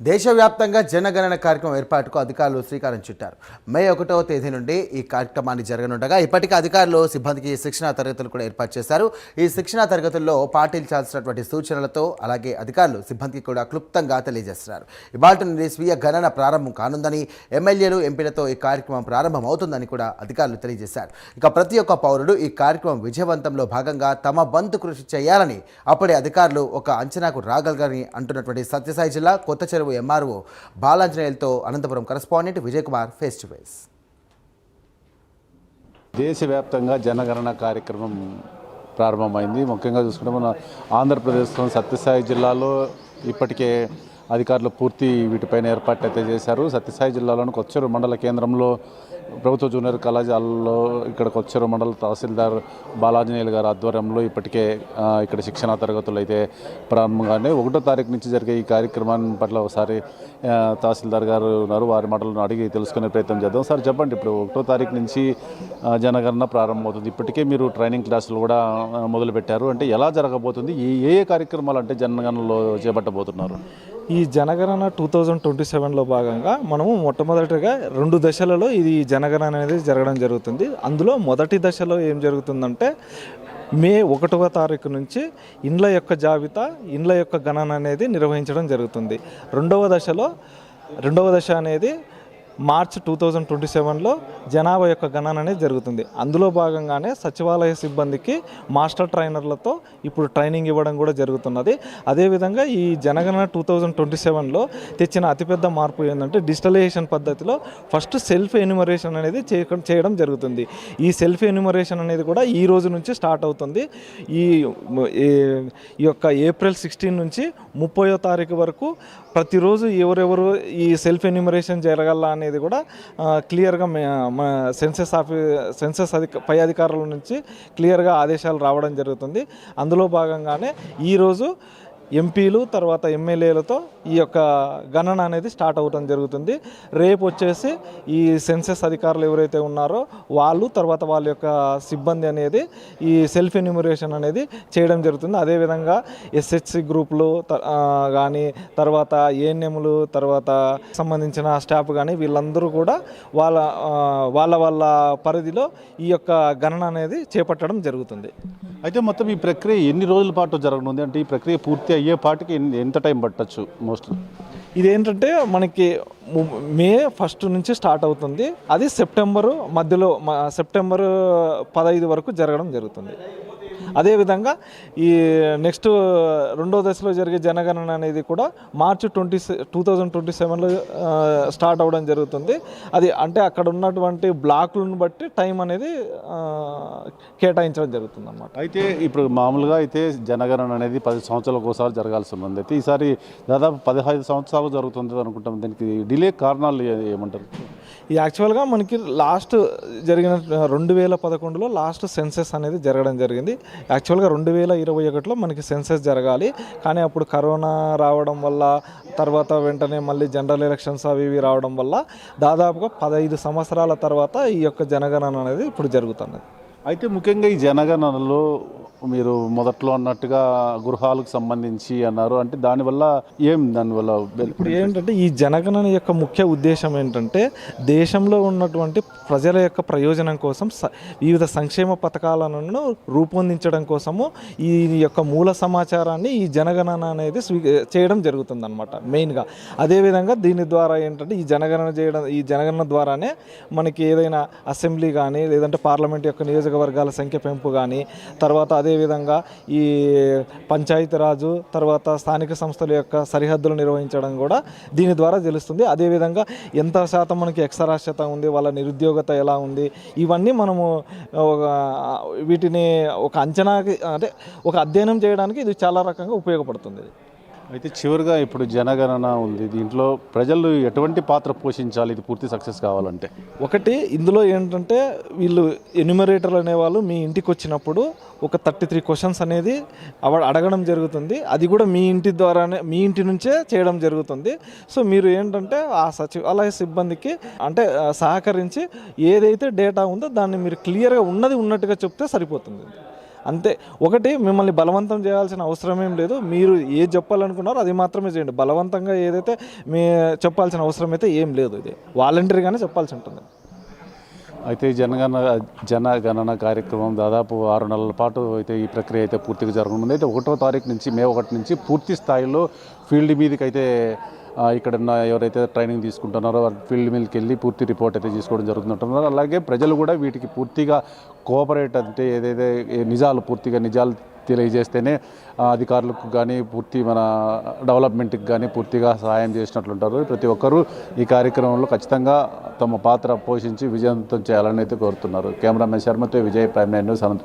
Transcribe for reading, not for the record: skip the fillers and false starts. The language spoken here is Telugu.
దేశవ్యాప్తంగా జనగణన కార్యక్రమం ఏర్పాటుకు అధికారులు శ్రీకారం చుట్టారు. మే 1వ తేదీ నుండి ఈ కార్యక్రమాన్ని జరగనుండగా ఇప్పటికే అధికారులు సిబ్బందికి శిక్షణా తరగతులు కూడా ఏర్పాటు చేశారు. ఈ శిక్షణా తరగతుల్లో పాటించాల్సినటువంటి సూచనలతో అలాగే అధికారులు సిబ్బందికి కూడా క్లుప్తంగా తెలియజేస్తున్నారు. ఇవాల్టి నుండి స్వీయ గణన ప్రారంభం కానుందని, ఎమ్మెల్యేలు ఎంపీలతో ఈ కార్యక్రమం ప్రారంభం అవుతుందని కూడా అధికారులు తెలియజేశారు. ఇక ప్రతి ఒక్క పౌరుడు ఈ కార్యక్రమం విజయవంతంలో భాగంగా తమ వంతు కృషి చేయాలని, అప్పుడే అధికారులు ఒక అంచనాకు రాగలరని అంటున్నటువంటి సత్యసాయి జిల్లా కొత్త చెరువు ఎంఆర్ఓ బాలాంజనేయులతో Anantapuram correspondent Vijay Kumar face to face. దేశవ్యాప్తంగా జనగణన కార్యక్రమం ప్రారంభమైంది. ముఖ్యంగా చూసుకుంటే మన ఆంధ్రప్రదేశ్లో సత్యసాయి జిల్లాలో ఇప్పటికే అధికారులు పూర్తి వీటిపైన ఏర్పాట్లు అయితే చేశారు. సత్యసాయి జిల్లాలోని కొచ్చెరు మండల కేంద్రంలో ప్రభుత్వ జూనియర్ కళాశాలలో ఇక్కడ కొచ్చెరు మండల తహసీల్దార్ బాలాంజనేయులు గారి ఆధ్వర్యంలో ఇప్పటికే ఇక్కడ శిక్షణా తరగతులు అయితే ప్రారంభంగానే 1వ తారీఖు నుంచి జరిగే ఈ కార్యక్రమాన్ని పట్ల ఒకసారి తహసీల్దార్ గారు ఉన్నారు, వారి మాటలను అడిగి తెలుసుకునే ప్రయత్నం చేద్దాం. సార్ చెప్పండి, ఇప్పుడు 1వ తారీఖు నుంచి జనగణన ప్రారంభమవుతుంది. ఇప్పటికే మీరు ట్రైనింగ్ క్లాసులు కూడా మొదలుపెట్టారు. అంటే ఎలా జరగబోతుంది, ఏ కార్యక్రమాలు అంటే జనగణనలో చేపట్టబోతున్నారు? ఈ జనగణన 2027లో భాగంగా మనము మొట్టమొదటిగా 2 దశలలో ఇది జనగణన అనేది జరగడం జరుగుతుంది. అందులో మొదటి దశలో ఏం జరుగుతుందంటే మే 1వ తారీఖు నుంచి ఇండ్ల యొక్క జాబితా, ఇండ్ల యొక్క గణన అనేది నిర్వహించడం జరుగుతుంది. రెండవ దశ అనేది మార్చ్ 2027లో జనాభా యొక్క గణన అనేది జరుగుతుంది. అందులో భాగంగానే సచివాలయ సిబ్బందికి మాస్టర్ ట్రైనర్లతో ఇప్పుడు ట్రైనింగ్ ఇవ్వడం కూడా జరుగుతున్నది. అదేవిధంగా ఈ జనగణన 2027లో తెచ్చిన అతిపెద్ద మార్పు ఏంటంటే డిజిటలైజేషన్ పద్ధతిలో ఫస్ట్ సెల్ఫ్ ఎన్యూమరేషన్ అనేది చేయడం జరుగుతుంది. ఈ సెల్ఫ్ ఎన్యూమరేషన్ అనేది కూడా ఈ రోజు నుంచి స్టార్ట్ అవుతుంది. ఈ యొక్క ఏప్రిల్ 16 నుంచి 30వ తారీఖు వరకు ప్రతిరోజు ఎవరెవరు ఈ సెల్ఫ్ ఎన్యూమరేషన్ జరగాల అనేది కూడా క్లియర్గా సెన్సస్ పై అధికారుల నుంచి క్లియర్గా ఆదేశాలు రావడం జరుగుతుంది. అందులో భాగంగానే ఈరోజు ఎంపీలు తర్వాత ఎమ్మెల్యేలతో ఈ యొక్క గణన అనేది స్టార్ట్ అవ్వడం జరుగుతుంది. రేపు వచ్చేసి ఈ సెన్సస్ అధికారులు ఎవరైతే ఉన్నారో వాళ్ళు తర్వాత వాళ్ళ యొక్క సిబ్బంది అనేది ఈ సెల్ఫ్ ఎన్యూమరేషన్ అనేది చేయడం జరుగుతుంది. అదేవిధంగా ఎస్హెచ్సి గ్రూపులు కానీ తర్వాత ఏఎన్ఎంలు తర్వాత సంబంధించిన స్టాఫ్ కానీ వీళ్ళందరూ కూడా వాళ్ళ పరిధిలో ఈ యొక్క గణన అనేది చేపట్టడం జరుగుతుంది. అయితే మొత్తం ఈ ప్రక్రియ ఎన్ని రోజుల పాటు జరగనుంది? అంటే ఈ ప్రక్రియ పూర్తి అయ్యే పాటికి ఎంత టైం పట్టచ్చు మోస్ట్లీ? ఇదేంటంటే మనకి మే 1 నుంచి స్టార్ట్ అవుతుంది. అది సెప్టెంబర్ 15 వరకు జరగడం జరుగుతుంది. అదేవిధంగా ఈ నెక్స్ట్ 2వ దశలో జరిగే జనగణన అనేది కూడా మార్చి 2027లో స్టార్ట్ అవ్వడం జరుగుతుంది. అది అంటే అక్కడ ఉన్నటువంటి బ్లాకులను బట్టి టైం అనేది కేటాయించడం జరుగుతుంది అన్నమాట. అయితే ఇప్పుడు మామూలుగా అయితే జనగణన అనేది 10 సంవత్సరాలకు ఒకసారి జరగాల్సి ఉంది. అయితే ఈసారి దాదాపు 15 సంవత్సరాలు జరుగుతుంది అనుకుంటాం. దీనికి డిలే కారణాలు ఏమంటారు? ఈ యాక్చువల్గా మనకి లాస్ట్ జరిగిన 2011లో లాస్ట్ సెన్సెస్ అనేది జరగడం జరిగింది. యాక్చువల్గా 2021లో మనకి సెన్సెస్ జరగాలి, కానీ అప్పుడు కరోనా రావడం వల్ల తర్వాత వెంటనే మళ్ళీ జనరల్ ఎలక్షన్స్ అవి ఇవి రావడం వల్ల దాదాపుగా 15 సంవత్సరాల తర్వాత ఈ యొక్క జనగణన అనేది ఇప్పుడు జరుగుతున్నది. అయితే ముఖ్యంగా ఈ జనగణనలో మీరు మొదట్లో అన్నట్టుగా గృహాలకు సంబంధించి అన్నారు. అంటే దానివల్ల ఇప్పుడు ఏంటంటే ఈ జనగణన యొక్క ముఖ్య ఉద్దేశం ఏంటంటే దేశంలో ఉన్నటువంటి ప్రజల యొక్క ప్రయోజనం కోసం వివిధ సంక్షేమ పథకాలను రూపొందించడం కోసము ఈ యొక్క మూల సమాచారాన్ని ఈ జనగణన అనేది చేయడం జరుగుతుంది అన్నమాట మెయిన్గా. అదేవిధంగా దీని ద్వారా ఏంటంటే ఈ జనగణన ద్వారానే మనకి ఏదైనా అసెంబ్లీ కానీ లేదంటే పార్లమెంట్ యొక్క నియోజకవర్గాల సంఖ్య పెంపు కానీ తర్వాత అదేవిధంగా ఈ పంచాయతీరాజు తర్వాత స్థానిక సంస్థల యొక్క సరిహద్దులు నిర్వహించడం కూడా దీని ద్వారా తెలుస్తుంది. అదేవిధంగా ఎంత శాతం మనకి అక్షరాస్యత ఉంది, వాళ్ళ నిరుద్యోగత ఎలా ఉంది, ఇవన్నీ మనము వీటిని ఒక అంచనాకి అంటే ఒక అధ్యయనం చేయడానికి ఇది చాలా రకంగా ఉపయోగపడుతుంది. అయితే చివరిగా ఇప్పుడు జనగణన ఉంది, దీంట్లో ప్రజలు ఎటువంటి పాత్ర పోషించాలి ఇది పూర్తి సక్సెస్ కావాలంటే? ఒకటి ఇందులో ఏంటంటే వీళ్ళు ఎన్యూమరేటర్లు అనేవాళ్ళు మీ ఇంటికి వచ్చినప్పుడు ఒక 33 క్వశ్చన్స్ అనేది అడగడం జరుగుతుంది. అది కూడా మీ ఇంటి నుంచే చేయడం జరుగుతుంది. సో మీరు ఏంటంటే ఆ సచివాలయ సిబ్బందికి అంటే సహకరించి ఏదైతే డేటా ఉందో దాన్ని మీరు క్లియర్గా ఉన్నట్టుగా చెప్తే సరిపోతుంది. అంతే. ఒకటి, మిమ్మల్ని బలవంతం చేయాల్సిన అవసరం ఏం లేదు. మీరు ఏది చెప్పాలనుకున్నారో అది మాత్రమే చేయండి. బలవంతంగా ఏదైతే మీ చెప్పాల్సిన అవసరం అయితే ఏం లేదు. ఇది వాలంటరీగానే చెప్పాల్సి ఉంటుంది. అయితే జనగణన కార్యక్రమం దాదాపు 6 నెలల పాటు అయితే ఈ ప్రక్రియ అయితే పూర్తిగా జరగనుంది. అయితే 1వ తారీఖు నుంచి మే 1 నుంచి పూర్తి స్థాయిలో ఫీల్డ్ మీదకి అయితే ఇక్కడ ఉన్న ఎవరైతే ట్రైనింగ్ తీసుకుంటున్నారో వారు ఫీల్డ్ మీదకి వెళ్ళి పూర్తి రిపోర్ట్ అయితే తీసుకోవడం జరుగుతుంటున్నారు. అలాగే ప్రజలు కూడా వీటికి పూర్తిగా కోఆపరేట్, అంటే ఏదైతే నిజాలు తెలియజేస్తేనే అధికారులకు కానీ పూర్తి మన డెవలప్మెంట్కి కానీ పూర్తిగా సహాయం చేసినట్లుంటారు. ప్రతి ఒక్కరూ ఈ కార్యక్రమంలో ఖచ్చితంగా తమ పాత్ర పోషించి విజయవంతం చేయాలని అయితే కోరుతున్నారు. కెమెరామెన్ శర్మతో విజయ్, ప్రైమ్ 9 న్యూస్, అనంతపురం.